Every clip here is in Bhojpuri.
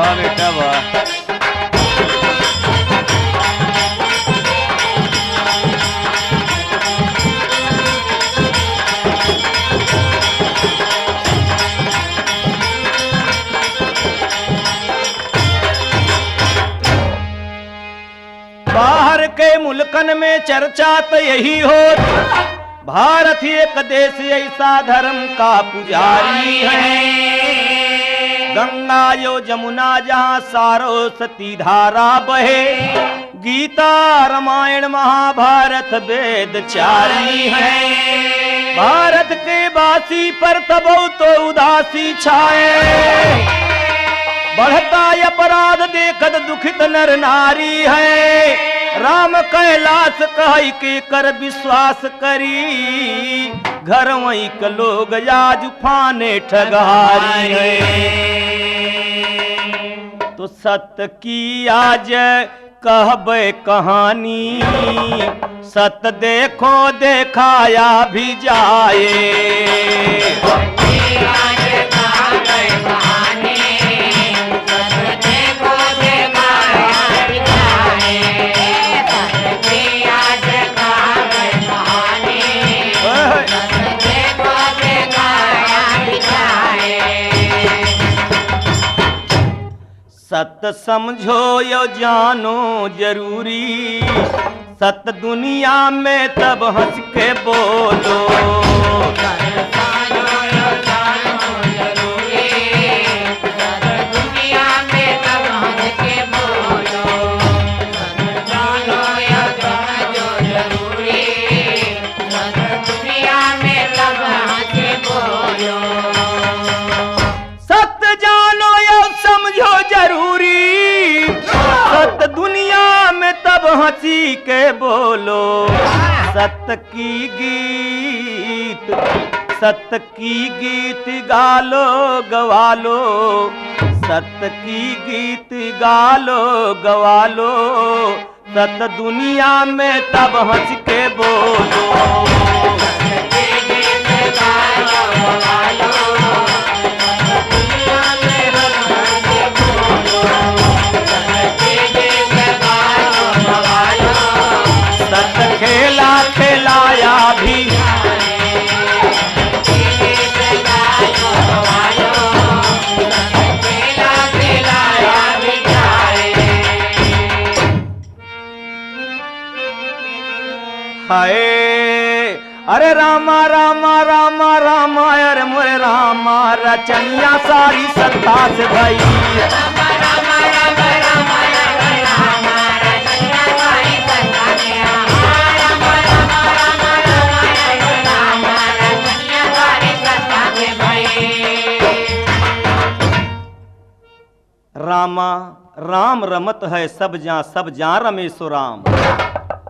वाह बेटा वाह। बाहर के मुल्कन में चर्चा तो यही हो, भारत एक देश ऐसा धर्म का पुजारी है। गंगा यो जमुना जहाँ सरस्वती धारा बहे, गीता रामायण महाभारत वेद चारी है। भारत के वासी पर तब तो उदासी छाए, बढ़ता अपराध देखत दुखित नर नारी है। राम कैलाश कह के कर विश्वास करी, घर वही के लोग आज फाने ठगारी है। तो सत्य की आज कहबे कहानी, सत्य देखो देखाया भी जाए। सत्य समझो यो जानो जरूरी, सत्य दुनिया में तब हंस के बोलो। हंसी के बोलो, सत्य की गीत, सत्य की गीत गालो गवालो, सत्य की गीत गालो गवालो, सत्य दुनिया में तब हंस के बोलो। खेला खिलाया भी, हाय अरे रामा रामा रामा रामा, अरे मोरे रामा रचनिया सारी सत्ता से भई। रामा राम रमत है सब जान रमेशो राम,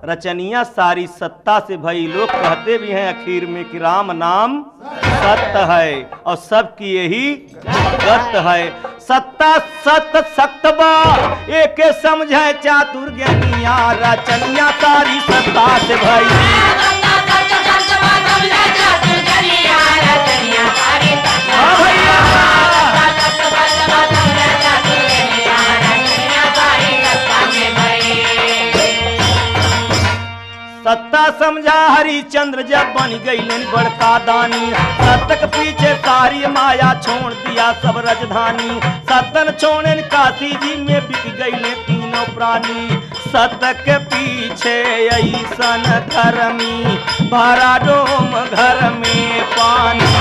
रचनिया सारी सत्ता से भई। लोग कहते भी हैं आखिर में कि राम नाम सत्य है और सबकी यही गत है। सत्ता सत्य सक्त बा एक समझे चातुर ज्ञानिया, रचनिया सारी सत्ता से भई। सत्ता समझा हरिचंद्र जब बन गई बड़का दानी, सत्य के पीछे सारी माया छोड़ दिया सब राजधानी। सतन छोड़े काशी जी में बिक गई तीनों प्राणी, सत्य के पीछे ऐसन करमी भरा डोम घर में पानी।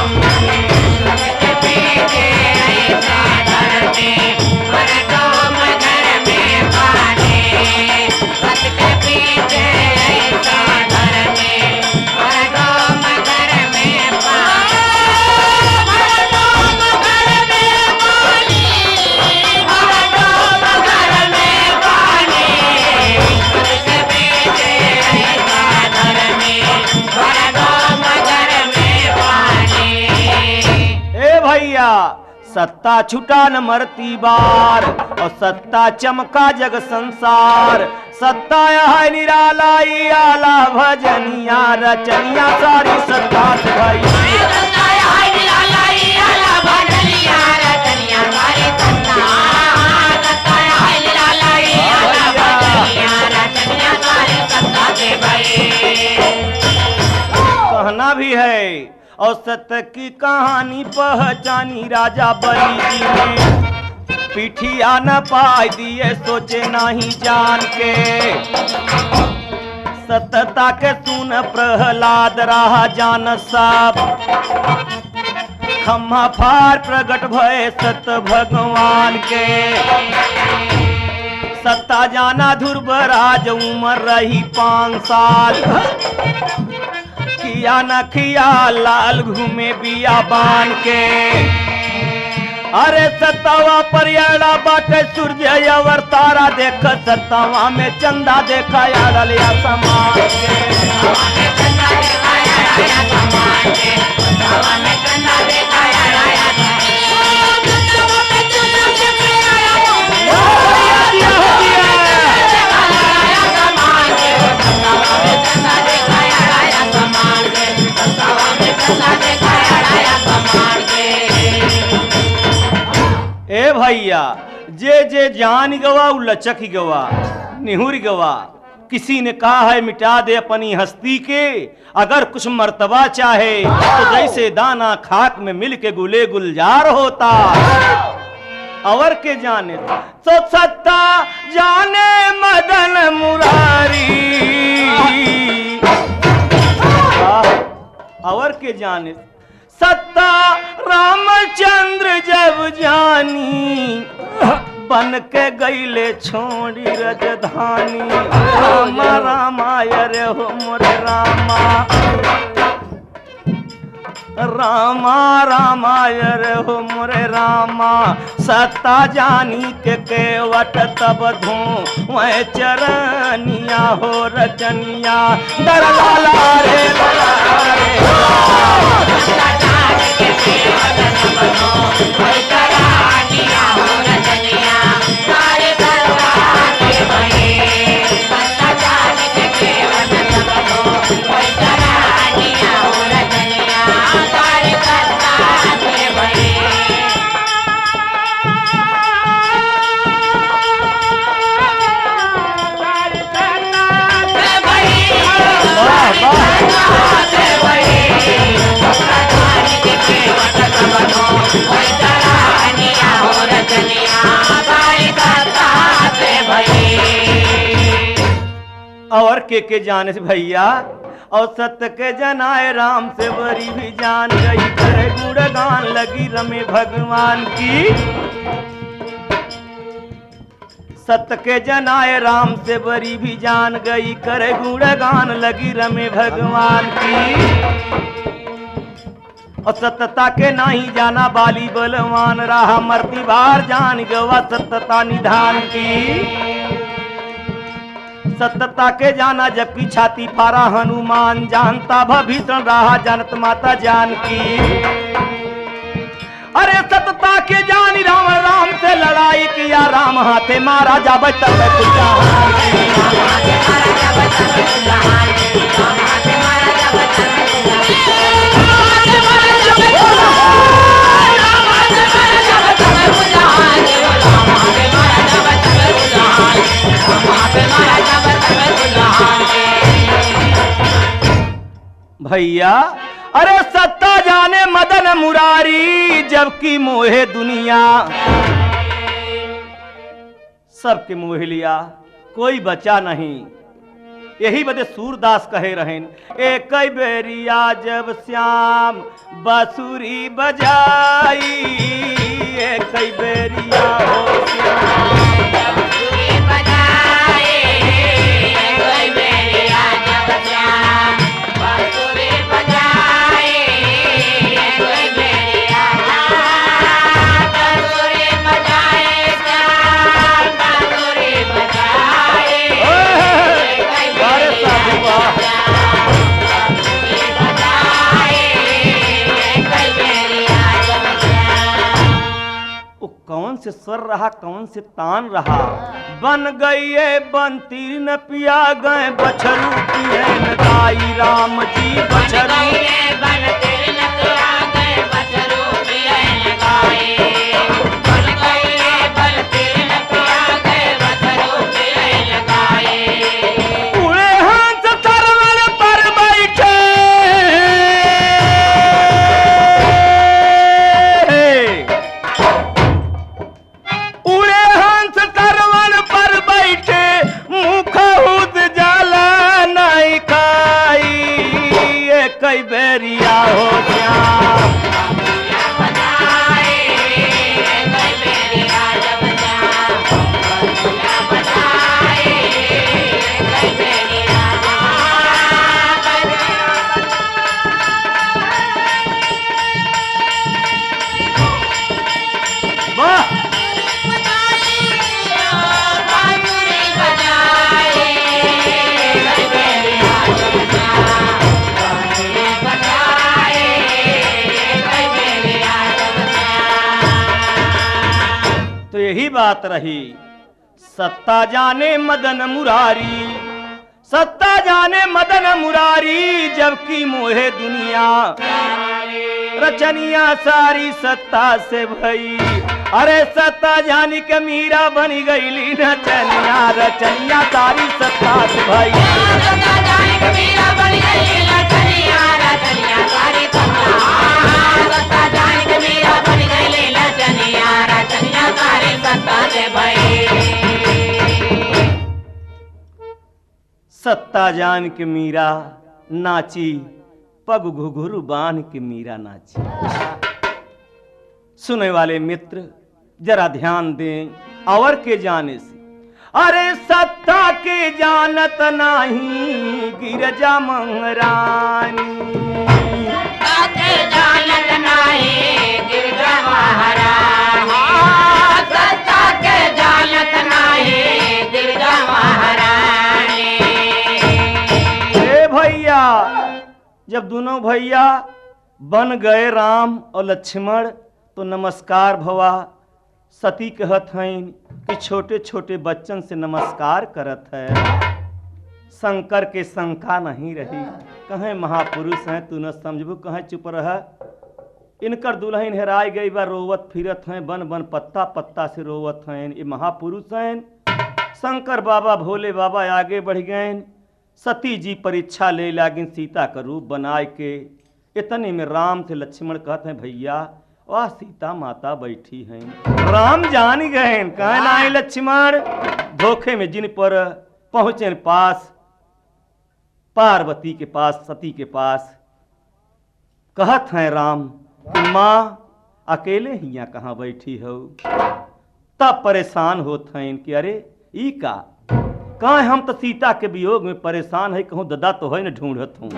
सत्ता छुटा न मरती बार और सत्ता चमका जग संसार। सत्ता है निरालाई आला भजनिया, रचनिया सारी सत्ता से भाई। सत्ता है निरालाई आला भजनिया, रचनिया सारी सत्ता। घटना भी है। और सत्य की कहानी पहचानी राजा बलि जी ने, पीठिया न पाई दिए सोचे नहीं जान के। सत्यता के सुन प्रहलाद रहा जान सब, खम्हा फार प्रगट भय सत्य भगवान के। सत्ता जाना ध्रुवराज उम्र रही 5 साल, किया न किया लाल घूमे बिया बान के। अरे सत्तावा परियाड़ा बाटे सूर्य अवर तारा देख, सत्तावा में चंदा देखा यार लिया समान ए भैया, जे जे जान गवा उ लचक गवा, निहुर गवा। किसी ने कहा है मिटा दे अपनी हस्ती के, अगर कुछ मर्तबा चाहे तो जैसे दाना खाक में मिल के गुले गुलजार होता। और के जाने तो सत्ता जाने मदन मुरारी, और के जाने सत्ता रामचंद्र जब जानी, बन के गईले छोड़ी रजधानी। राम रामाय रे हो मोरे रामा, रामा रामाय रे हो मोरे रामा। सत्ता जानी के केवट तब धो वह चरनिया हो रजनिया। दर लाला रे लाला रे, और के जाने से भैया। और सत्य के जनाए राम से बरी भी जान गई, करे गुणगान लगी रमे भगवान की। सत्य के जनाए राम से बरी भी जान गई, करे गुणगान लगी रमे भगवान की। और सत्यता के नहीं जाना बाली बलवान रहा, मरती बार जान गवा सत्यता निधान की। सत्यता के जाना जबकि छाती फारा हनुमान, जानता भीषण रहा जानत माता जानकी। अरे सत्यता के जानी राम राम से लड़ाई किया, राम हाथे मारा जा बचता भैया। अरे सत्ता जाने मदन मुरारी, जबकि मोहे दुनिया सबके मोह लिया, कोई बचा नहीं। यही बदे सूरदास कहे रहें, एक बेरिया जब श्याम बांसुरी बजाई, एक बेरिया हो श्याम कौन से स्वर रहा कौन से तान रहा। बन गई बंती न पिया गए बछरू पिए न गाई, राम जी बछरू उड़े हंस सरवर पर बैठे, यही बात रही। सत्ता जाने मदन मुरारी, सत्ता जाने मदन मुरारी, जबकि मोहे दुनिया रचनिया सारी सत्ता से भई। अरे सत्ता जानी के मीरा बनी गईली नचनिया, रचनिया सारी सत्ता से भई। सत्ता जानी के मीरा बनी गईली नचनिया, रचनिया सारी सत्ता। सत्ता जानी के मीरा बनी गईली नचनिया, रचनिया सारी सत्ता से भई। सत्ता जान के मीरा नाची, पग घुघरू बांध के मीरा नाची। सुने वाले मित्र जरा ध्यान दें और के जाने से। अरे सत्ता के जानत नहीं गिरजा महारानी, सत्ता के जानत नहीं गिरजा महारानी, सत्ता के जानत नहीं गिरजा महारानी। ए भैया, जब दोनों भैया बन गए राम और लक्ष्मण तो नमस्कार भवा। सती कहत हैं कि छोटे छोटे बच्चन से नमस्कार करत है। शंकर के शंका नहीं रही, कहें महापुरुष हैं तू न समझबू, कहें चुप रह। इनकर दुल्हन हेराय गई बा, रोवत फिरत हैं, बन बन पत्ता पत्ता से रोवत हैं। ये महापुरुष हैं। शंकर बाबा भोले बाबा आगे बढ़ गए। सती जी परीक्षा ले लागिन सीता का रूप बनाए के। इतने में राम से लक्ष्मण कहते हैं भैया वह सीता माता बैठी हैं। राम जान गए कहे नहीं लक्ष्मण, धोखे में जिन पर पहुंचे पास पार्वती के पास, सती के पास, कहत हैं राम माँ अकेले ही यहाँ कहाँ बैठी हो। तब परेशान होते हैं कि अरे ई का कहा हम तो सीता के वियोग में परेशान है, कहूँ ददा तो है न ढूंढत हूँ।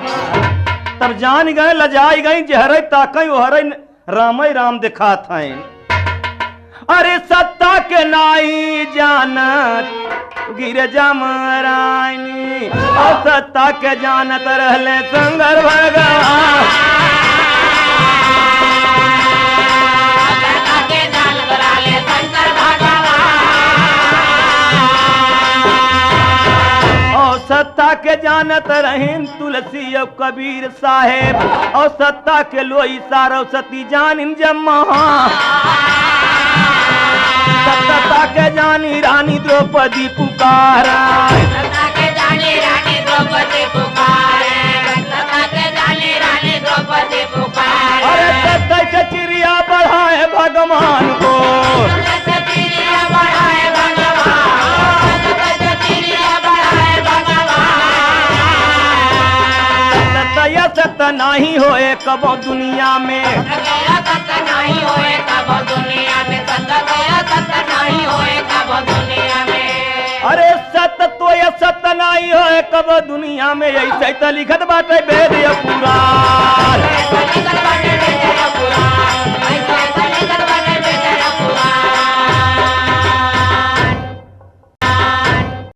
तब जान गए लजाई गई जहर ताकई ओहर राम राम दिखात हैं। अरे सत्ता के नाई जानत गिरजा महारानी, और सत्ता के जानत रहले शंकर भगवान। सत्ता के जानत रहीन तुलसी और कबीर साहेब, और सत्ता के लोई सारो सती जानिन जम्मा। सत्ता के जानी रानी द्रौपदी पुकारा, सत्ता के जानी रानी द्रौपदी पुकारे, सत्ता के जानी रानी द्रौपदी पुकारे। अरे सत्ता के चिड़िया बढ़ाए भगवान को, सत्ता के चिड़िया बढ़ाए भगवान, सत्ता के चिड़िया बढ़ाए भगवान। सत्ता नहीं होए कबो दुनिया में, सत्ता नहीं होए कबो दुनिया में, सत्ता नहीं होए कबो दुनिया में। अरे सत्य तो ये सत्य नहीं होए कबो दुनिया में, ऐसे तो लिखत बाटे वेद पुराण।